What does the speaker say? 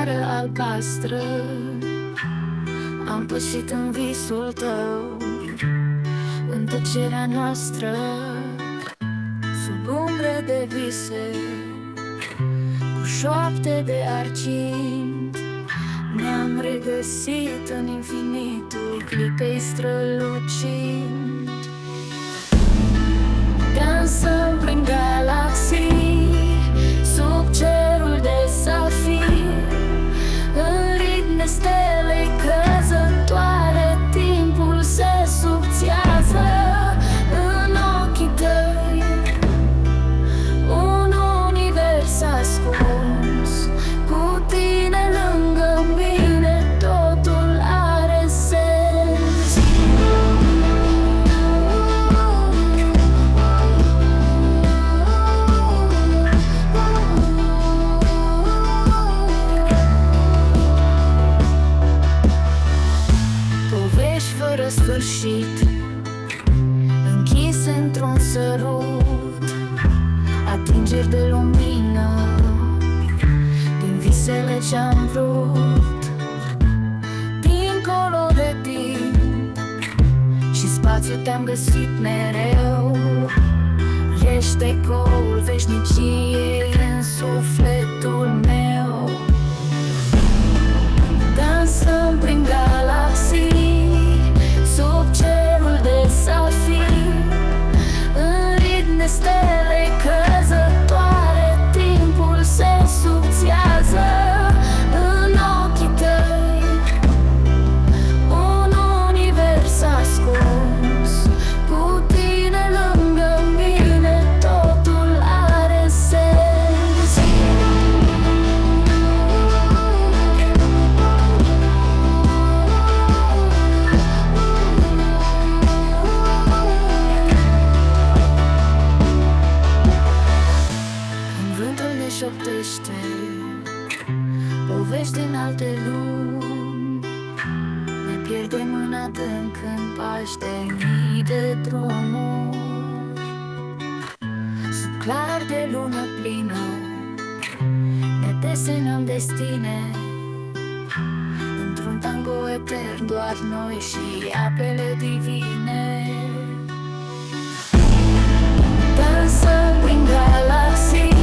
seară albastră am pășit în visul tău, în tăcerea noastră, sub umbre de vise, cu șoapte de argint. Ne-am regăsit în infinitul clipei strălucind. Dansăm prin galaxii, sub cerul de safir, în ritm de stele căzătoare, timpul se subțiază în ochii tăi. Un univers ascuns, cu tine lângă mine, totul are sens. Povești fără sfârșit, închise într-un sărut, atingeri de lumină din visele ce-am vrut. Dincolo de timp și spațiu te-am găsit mereu. Ești ecoul veșniciei în sufletul meu. Dansăm prin galaxii, sub cerul de safir, în ritm de stele căzătoare, timpul se subțiază în ochii tăi. Un univers ascuns, cu tine lângă mine, totul are sens. Când vântul ne șoptește povești din alte lumi, ne pierdem în adânc în pași de mii de drumuri. Sub clar de lună plină ne desenăm destine, într-un tango etern, doar noi și apele divine. Dansăm prin galaxii,